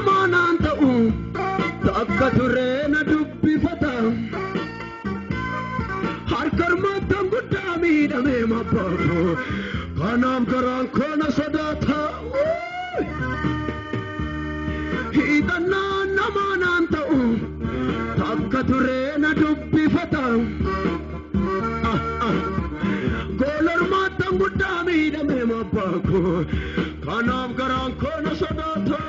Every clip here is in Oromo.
namananta takaturena dubbi fata harkar matan gudami dame mapako kanam karan kona sadata hidana namananta takaturena dubbi fata golar matan gudami dame mapako kanam karan kona sadata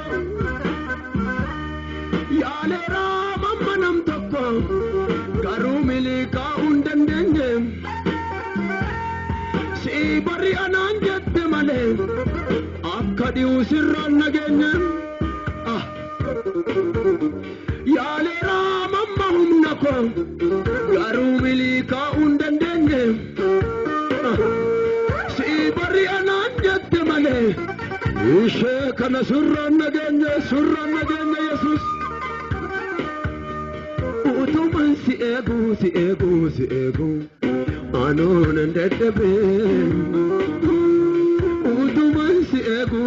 yalera mammanam tokko garu milika undandenge si bari ananjette male akkadi usirran nagenge yalera mammahum nako garu milika undandenge si bari ananjette male ishe kana surran nagenge Jesus utuman si ego anon ndedebe utuman si ego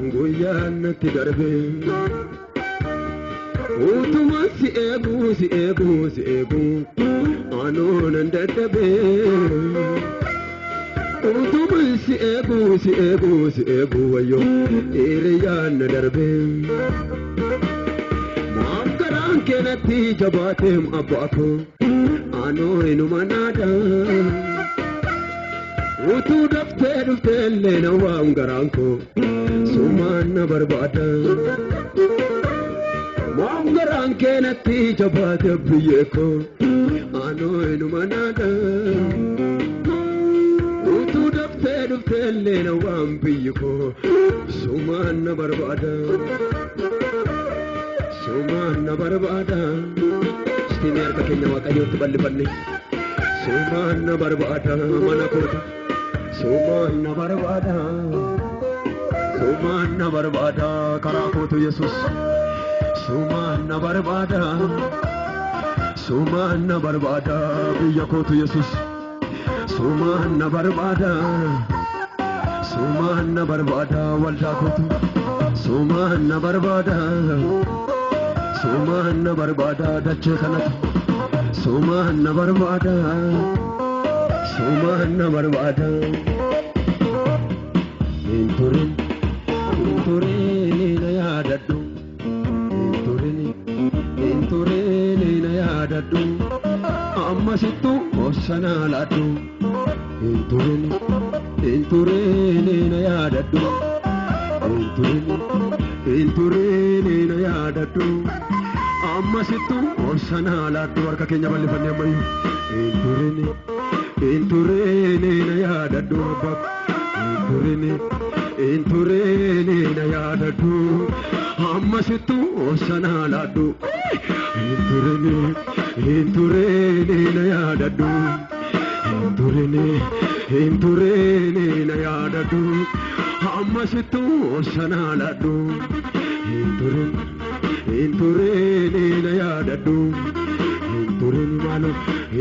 ngoyan tidarbe utuman si ego anon ndedebe utuman si ego ayo iriyan darbe kenati jabatem abako ano inumanada utu dafte lena wangaranko sumana barbada wangaran kenati jabate biyeko ano inumanada utu dafte lena wambiyeko sumana barbada Sumana barbada Stimir kakenya wakayo tibalibanni Sumana barbada manakota Sumana barbada karakotu Yesus Sumana barbada biyakotu Yesus Sumana barbada waldakotu Sumana barbada dache kanat Sumana barbada inturin na yadaddu inturin na yadaddu amma sittu osana laddu inturin na yadaddu inturin na yadaddu amma sittu osana laddu warka kenya ballifanne ammayu inturin na yadaddu bak inturin na yadaddu amma sittu osana laddu inturin na yadaddu inturin na yadaddu amma sittu osana laddu inturin na yadaddu inturin malo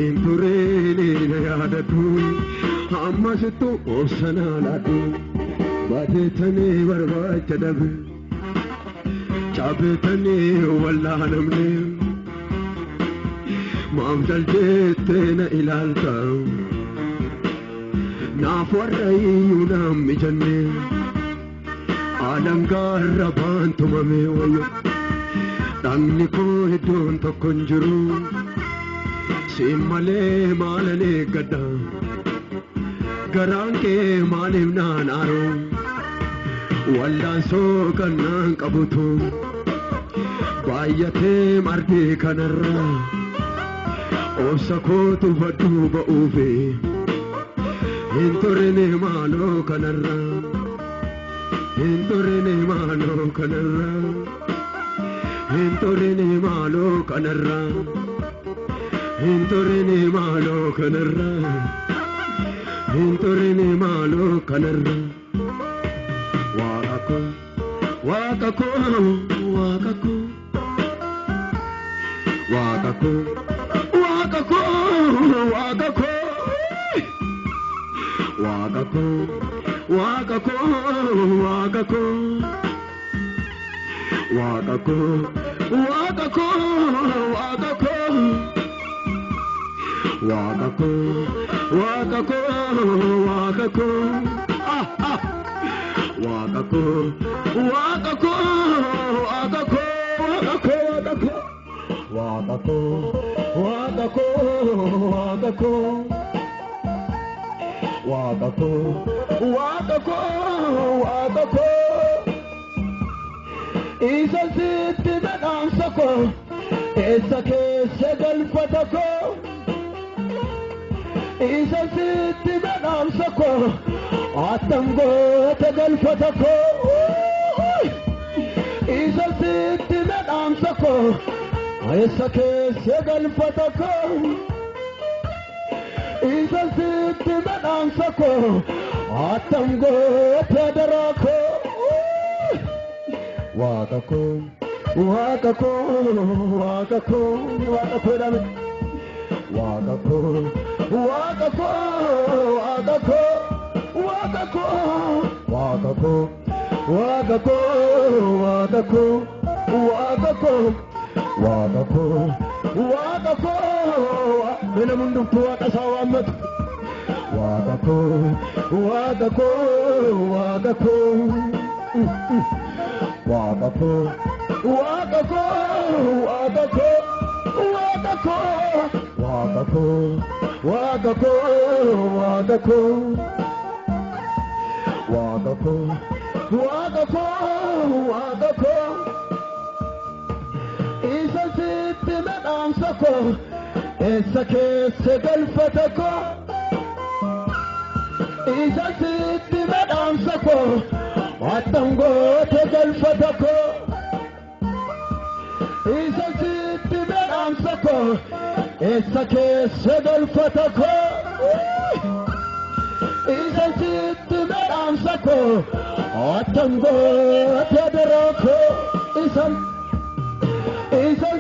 inturin na yadaddu amma sittu osana laddu badetane barbacha dabe chabetane wallanamne mamdal jetena ilalta nafarayuna mijanne alangarra bantumame wayo danni ko hidon tokkonjuru simale malale gadda garanke malim nanaro wallan so kannan qabutu bayate mardi kanarra osakotu badu baufe intorene malo kanarra intorene malo kanarra intorene malo kanarra intorene malo kanarra intorene malo kanarra wakako wakako wakako wakako wakako wakako wakako wakako wakako Wakako, wakako, wakako, wakako, wakako, wakako, ah ah, wakako, wakako, wakako, wakako, wakako, wakako, wakako, wakako, wakako, wakako. Isa sitti bedamsako, esa keessa galfatako. Isa sitti bedamsako, atangoota galfatako. Isa sitti bedamsako, esa keessa galfatako. Isa sitti bedamsako, atangoota darako. Wakako, wakako, wakako, wakako, wakako, wakako, wakako, wakako, wakako, wakako, wakako, wakako, wakako, wakako, من منذ وقصوامت wakako, wakako, wakako. Wakako, wakako, wakako, wakako, wakako, wakako, wakako, wakako, wakako, wakako. Isa sitti medamsako, esa keessa galfatako. Isa sitti medamsako. Atangoota galfatako. Isa sitti bedamsako, esa keessa galfatako. Isa sitti bedamsako, atangoota darako. Isa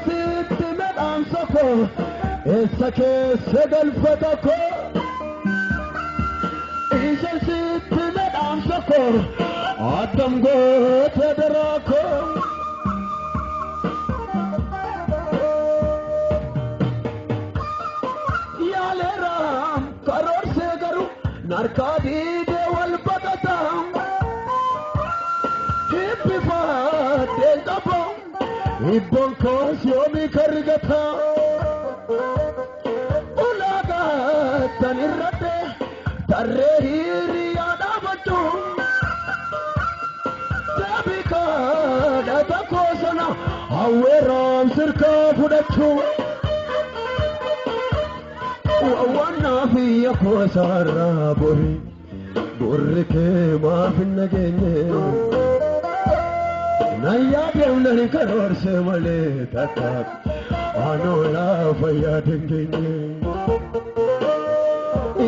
sitti bedamsako, esa keessa galfatako. Isa sitti bedamsako. Atangoota darako. Yaaleram karoorse garu narkaadide wal baqatam. Hibbifaate qaba hibboon koos yoomi kargata. Ulaagaa tan irratti tarree hiriyaa dhaabatu. Data kosana aweram sirka fudachu. Wana fiya kosara bori borre ke maafinna genye. Naya demnani karor se male tata anola faya dengenye.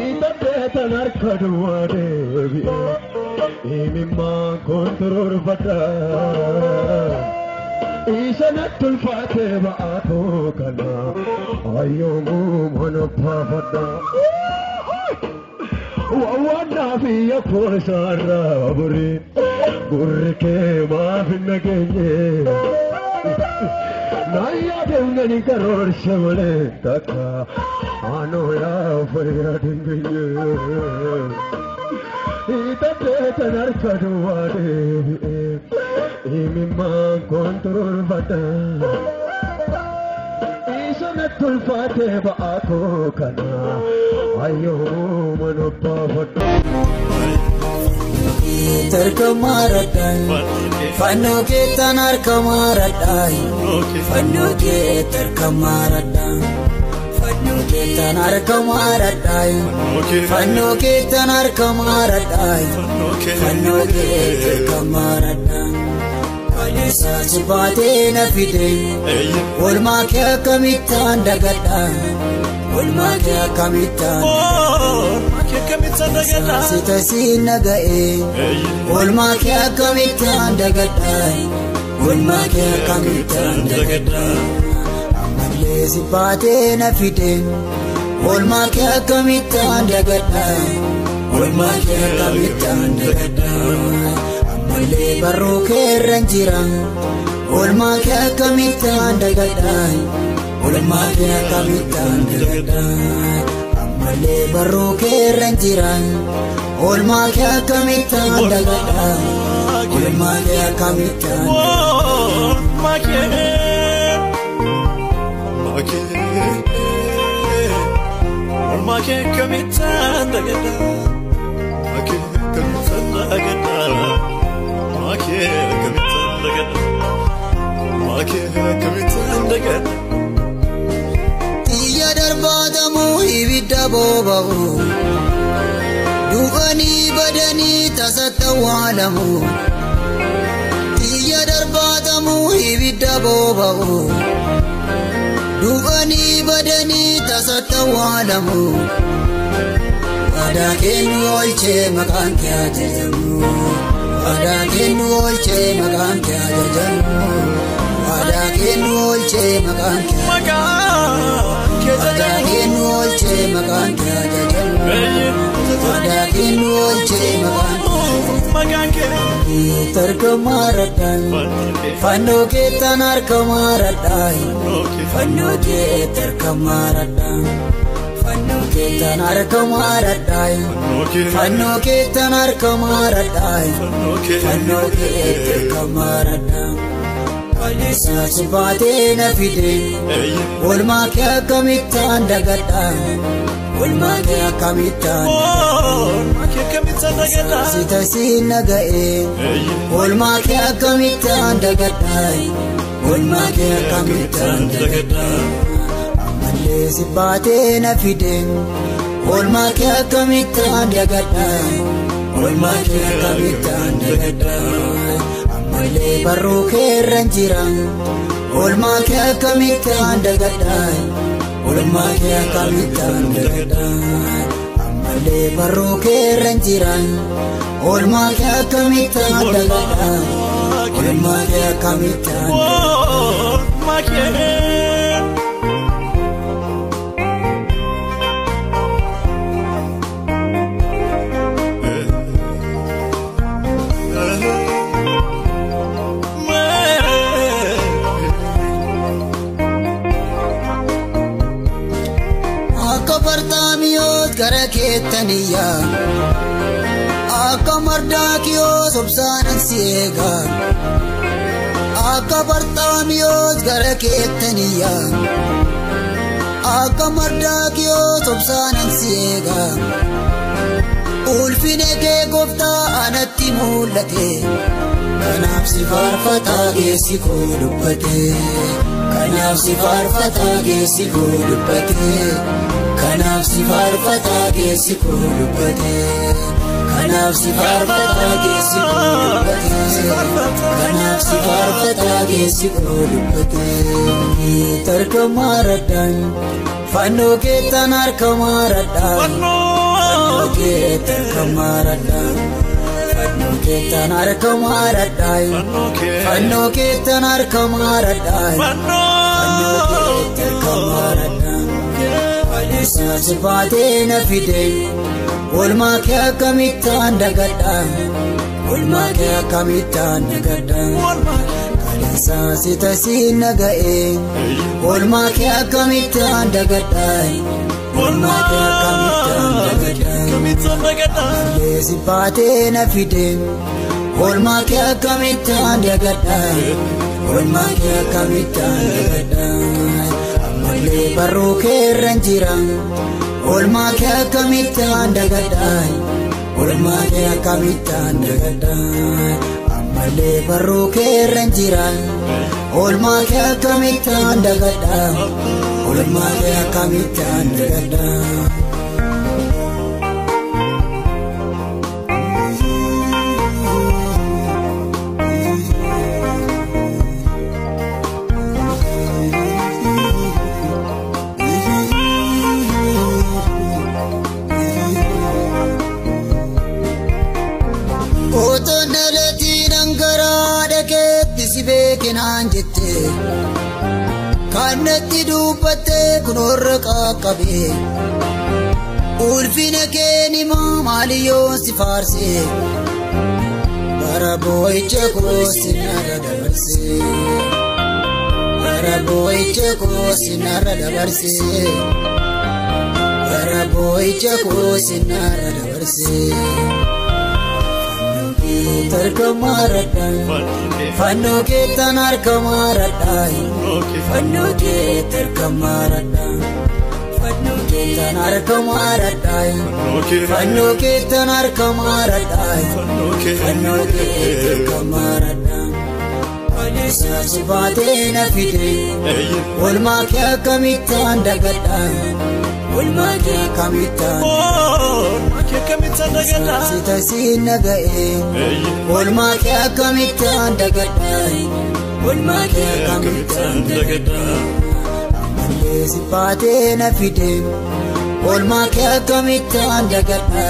Ita betanar kadwa devi. Imimma control fata. Isanatul fateba ato kana. Ayomu manapa fata. Wawana fiya kosara buri. Burke maafinna genye. Naya demnani karor shamale taka. Anola faya dengenye. Ita betanar kadwa devi. Imimma control fata. Isanatul fateba ato kana. Ayomu manapa fata. Terkemaradan, fanu kita narkemaradan, fanu kita terkemaradan, fanu kita narkemaradan, fanu kita narkemaradan, fanu kita terkemaradan. Kalisa sebate nafide, ulma kya kamitan dagadan, ulma kya kamitan. Sita sinagae, ulma kya kamitan dagadan, ulma kya kamitan dagadan. Amalle sipate nafide, ulma kya kamitan dagadan, ulma kya kamitan dagadan. Amalle baroke ranjira, Olma kya kamitan dagadai Olma kya kamitan dagadai Amale barro ke ranjiran Olma kya kamitan dagadai Olma kya kamitan Olma kya Olma kya kamitan dagadai Tiya darbadamu ibidda bobahu Dugani badani tasatawalamu Tiya darbadamu ibidda bobahu Dugani badani tasatawalamu Adakin olche makan kya jajamu Adakin olche makan kya jajamu Adakin olche makan kya Adakin olche makan kya jajamu Adakin olche makan kya Tarkamaratan Fano ke tanar kamaratai Fano ke tarkamaratan Fano ke tanar kamaratai Fano ke tanar kamaratai Fano ke tarkamaratai Kalisa sibate na fide Olma kya kamitan dagatan Olma kya kamitan Sita sinagae Olma kya kamitan dagatan Olma kya kamitan dagatan Amale sibate na fide Olma kya kamitan dagatan Olma kya kamitan dagatan Amale barro ke ranjiran Olma kya kamitan dagatan Olma kya kamitan dagatan Amale barro ke ranjiran Olma kya kamitan dagatan Olma kya kamitan Olma kya Ketaniya Aka mardakiyos obsanan siega Aka bartamiyos gara ketaniya Aka mardakiyos obsanan siega Ulfine ke gofta anatti mulate Kanaf si farfata geesi ko dubbate Kanaf si farfata geesi ko dubbate Kanaf si farfata geesi ko dubbate Kanaf si farfata geesi ko dubbate Kanaf si farfata geesi ko dubbate Tarkamaradan Fano ke tanar kamaradan Fano ke tarkamaradan Fano ke tanar kamaradan Fano ke tanar kamaradan Fano ke tarkamaradan Kalisa sibate na fide Olma kya kamitan dagatan Olma kya kamitan dagatan Kalisa sita sinagae Olma kya kamitan dagatan Olma kya kamitan dagatan Kalisa sibate na fide Olma kya kamitan dagatan Olma kya kamitan dagatan Amale barro ke ranjiran Olma kya kamitan dagatan Olma kya kamitan dagatan Amale barro ke ranjiran Olma kya kamitan dagatan Olma kya kamitan dagatan Kanatti dubbate kunorra qaqqabe Ulfina keeni maaliyoon si faarse Bara Baraboiche kosinara dabarse Baraboiche kosinara dabarse Baraboiche kosinara dabarse Fanno ke tanar kamarada Fanno ke tar kamarada Fanno ke tanar kamarada Fanno ke tanar kamarada Fanno ke tar kamarada Alisa subate na fide Olma kya kamitan dagada Olma kya kamitan Sita sinaga Olma kya kamitan dagada Olma kya kamitan dagada Amande sipate na fide Olma kya kamitan dagada